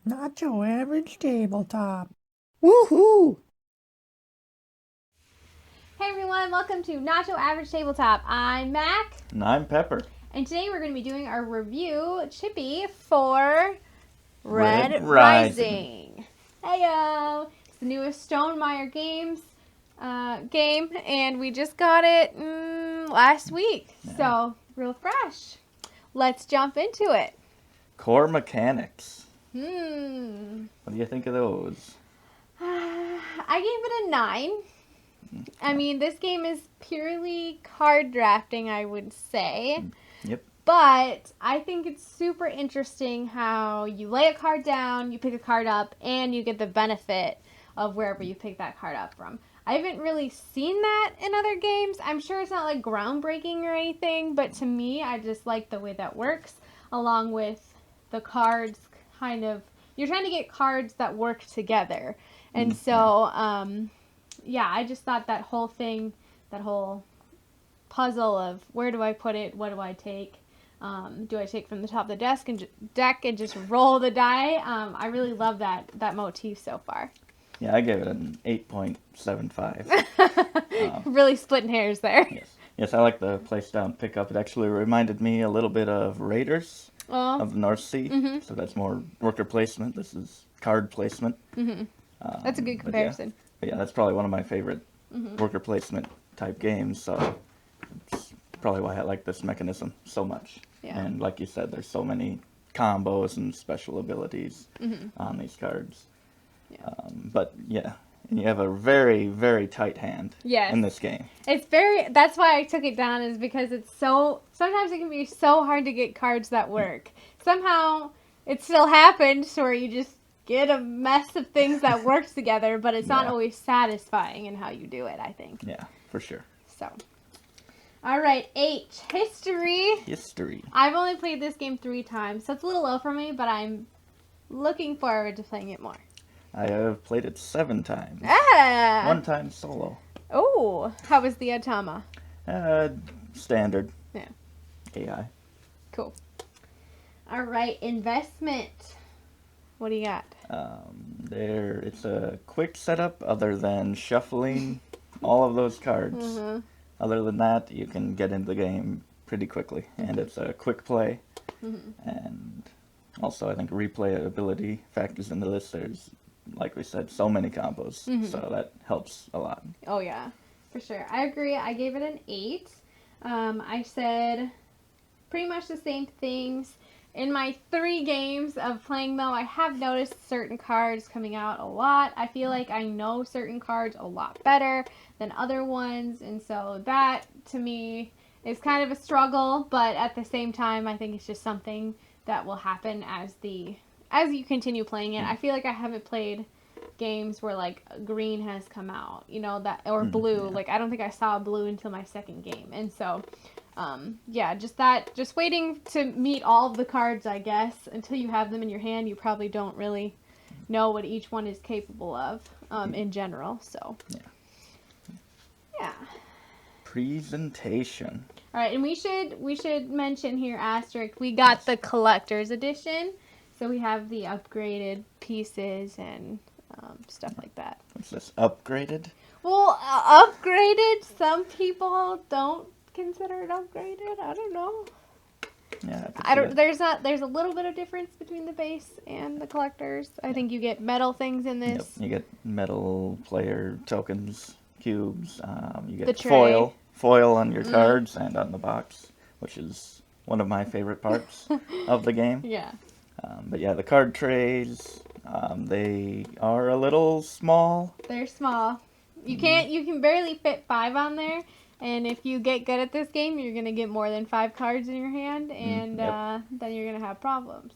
Not your average tabletop. Woohoo! Hey everyone, welcome to Not Your Average Tabletop. I'm Mac, And I'm Pepper. and today we're going to be doing our review, CHIPPI, for Red Red Rising. Rising. Heyo! It's the newest Stonemaier game, and we just got it last week, so real fresh. Let's jump into it. Core mechanics. What What do you think of those? I gave it a 9. I mean, this game is purely card drafting, I would say. Yep. But I think it's super interesting how you lay a card down, you pick a card up, and you get the benefit of wherever you pick that card up from. I haven't really seen that in other games. I'm sure it's not like groundbreaking or anything, but to me, I just like the way that works, along with the cards kind of. You're trying to get cards that work together. And so, yeah, I just thought that whole thing, that whole puzzle of where do I put it, what do I take, do I take from the top of the deck and just roll the die? I really love that motif so far. Yeah, I gave it an 8.75. Really splitting hairs there. Yes, I like the place down pickup. It actually reminded me a little bit of Raiders Oh, of the North Sea. So that's more worker placement. This is card placement. that's a good comparison. But yeah, that's probably one of my favorite worker placement type games. So it's probably why I like this mechanism so much. Yeah. And like you said, there's so many combos and special abilities on these cards. Yeah. But yeah, and you have a very, very tight hand Yes. in this game. That's why I took it down, is because sometimes it can be so hard to get cards that work. Somehow it still happens where you just get a mess of things that works together, but it's not Yeah. always satisfying in how you do it, I think. Yeah, for sure. So, all right, H, history. History. I've only played this game 3 times, so it's a little low for me, but I'm looking forward to playing it more. I have played it 7 times. Ah! 1 time solo. Oh, how was the Atama? Standard. Yeah. AI. Cool. All right, investment. What do you got? It's a quick setup other than shuffling all of those cards. Other than that, you can get into the game pretty quickly, and it's a quick play. And also, I think replayability factors into this. There's, like we said, so many combos, so that helps a lot. Oh, yeah, for sure. I agree. I gave it an 8. I said pretty much the same things. In my 3 games of playing, though, I have noticed certain cards coming out a lot. I feel like I know certain cards a lot better than other ones, and so that, to me, is kind of a struggle, but at the same time, I think it's just something that will happen as you continue playing it. I feel like I haven't played games where like green has come out, or blue. Yeah. Like I don't think I saw blue until my 2nd game, and so yeah, just waiting to meet all of the cards, I guess. Until you have them in your hand, you probably don't really know what each one is capable of in general. So yeah. Presentation. All right, and we should mention here, asterisk, we got the collector's edition, so we have the upgraded pieces and stuff like that. What's this? Upgraded? Well, upgraded. Some people don't consider it upgraded. I don't know. Yeah. I don't. There's a little bit of difference between the base and the collectors. I think you get metal things in Yep. this. You get metal player tokens, cubes. You The get tray. foil on your cards and on the box, which is one of my favorite parts of the game. Yeah. But yeah, the card trays, they are a little small. They're small. You can barely fit 5 on there. And if you get good at this game, you're going to get more than 5 cards in your hand, and then you're going to have problems.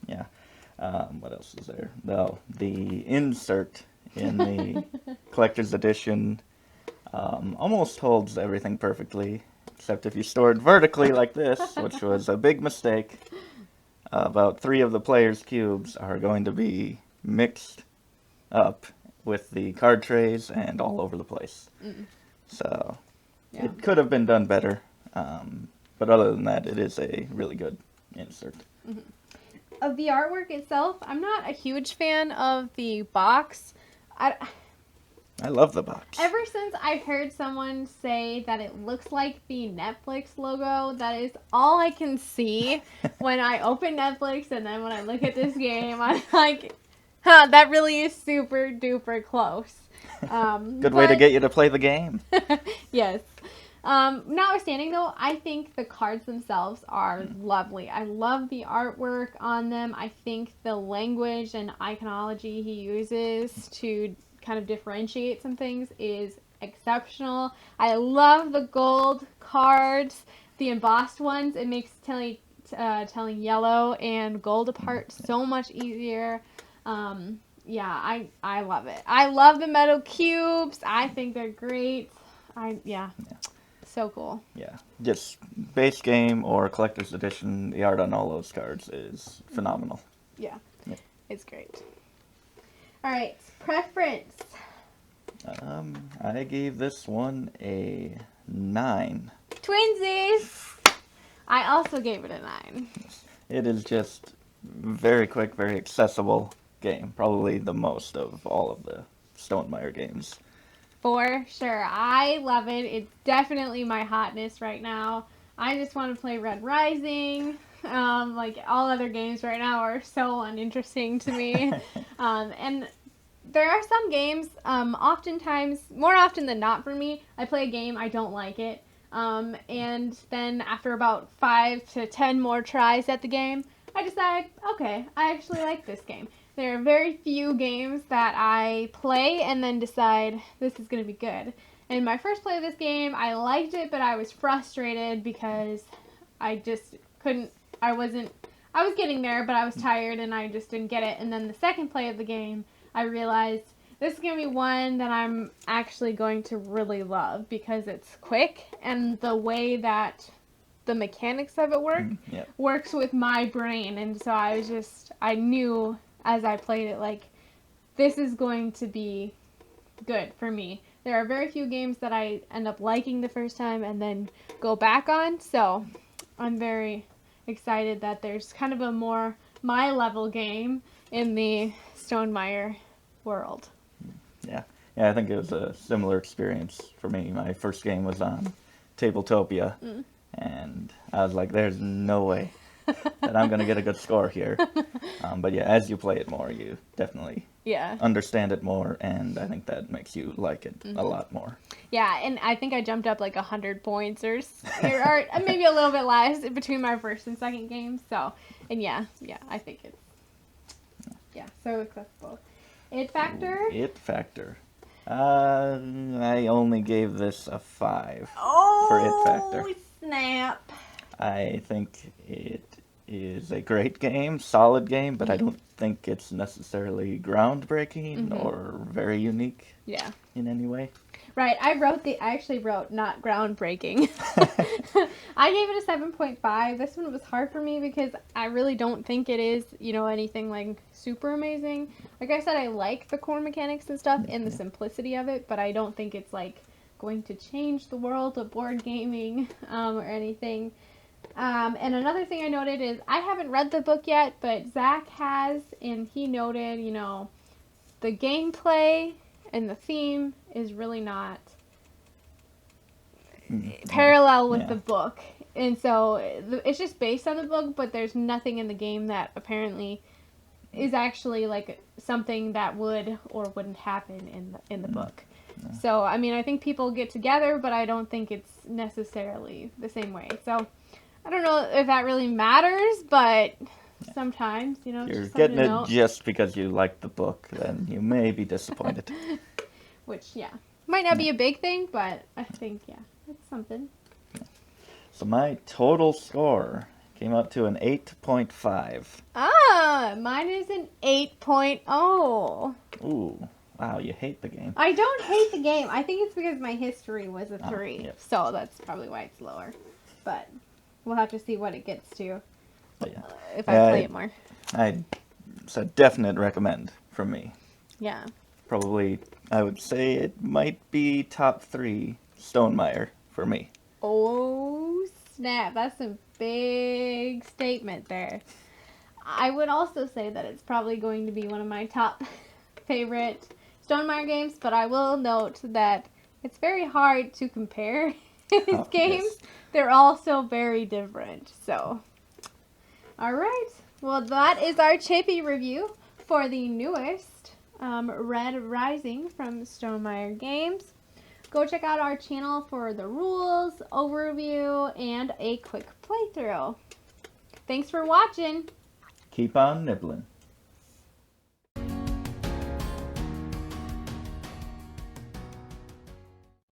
Yeah. What else is there? Well, the insert in the collector's edition almost holds everything perfectly, except if you store it vertically like this, which was a big mistake. About 3 of the players' cubes are going to be mixed up with the card trays and all over the place. So Yeah. it could have been done better, but other than that, it is a really good insert. of the artwork itself, I'm not a huge fan of the box. I love the box. Ever since I heard someone say that it looks like the Netflix logo, that is all I can see when I open Netflix, and then when I look at this game, I'm like, huh, that really is super duper close. Good way to get you to play the game. Yes. Notwithstanding though, I think the cards themselves are lovely. I love the artwork on them. I think the language and iconology he uses to kind of differentiate some things is exceptional. I love the gold cards, the embossed ones. It makes telling yellow and gold apart so much easier. Yeah, I love it. I love the metal cubes. I think they're great. Yeah. So cool. Yeah, just base game or collector's edition, the art on all those cards is phenomenal. Yeah. Yeah. It's great. All right, preference. I gave this one a 9. Twinsies. I also gave it a 9. It is just very quick, very accessible game. Probably the most of all of the Stonemaier games. For sure. I love it. It's definitely my hotness right now. I just want to play Red Rising. Like all other games right now are so uninteresting to me. And there are some games, oftentimes, more often than not for me, I play a game, I don't like it. And then after about 5 to 10 more tries at the game, I decide, okay, I actually like this game. There are very few games that I play and then decide this is going to be good. In my first play of this game, I liked it, but I was frustrated because I just couldn't, I was getting there, but I was tired and I just didn't get it. And then the second play of the game, I realized this is going to be one that I'm actually going to really love because it's quick and the way that the mechanics of it works with my brain. And so I knew as I played it, like, this is going to be good for me. There are very few games that I end up liking the first time and then go back on. So I'm very excited that there's kind of a more my level game in the Stonemaier world. Yeah, I think it was a similar experience for me. My first game was on Tabletopia, and I was like, there's no way that I'm going to get a good score here. But yeah, as you play it more, you definitely understand it more, and I think that makes you like it a lot more. Yeah, and I think I jumped up like 100 points or maybe a little bit less between my first and second game. So, and yeah, I think it's so accessible. It factor? It factor. I only gave this a 5 for it factor. Oh, snap. I think it is a great game, solid game, but I don't think it's necessarily groundbreaking or very unique in any way. Right, I actually wrote not groundbreaking. I gave it a 7.5. This one was hard for me because I really don't think it is, anything like super amazing. Like I said, I like the core mechanics and stuff and the simplicity of it, but I don't think it's like going to change the world of board gaming or anything. And another thing I noted is I haven't read the book yet, but Zach has, and he noted, the gameplay and the theme is really not parallel with the book. And so it's just based on the book, but there's nothing in the game that apparently is actually like something that would or wouldn't happen in the book. So, I mean, I think people get together, but I don't think it's necessarily the same way. So, I don't know if that really matters, but sometimes, You're getting it just because you like the book, then you may be disappointed. Which, might not be a big thing, but I think, it's something. So my total score came up to an 8.5. Ah, mine is an 8.0. Ooh, wow, you hate the game. I don't hate the game. I think it's because my history was a 3. Yep. So that's probably why it's lower. But we'll have to see what it gets to if I play it more. It's a definite recommend from me. Yeah. Probably, I would say it might be top 3 Stonemaier for me. Oh, snap. That's a big statement there. I would also say that it's probably going to be one of my top favorite Stonemaier games, but I will note that it's very hard to compare his Oh, games. yes. They're all so very different. So, all right. Well, that is our Chippy review for the newest Red Rising from Stonemaier Games. Go check out our channel for the rules, overview, and a quick playthrough. Thanks for watching. Keep on nibbling.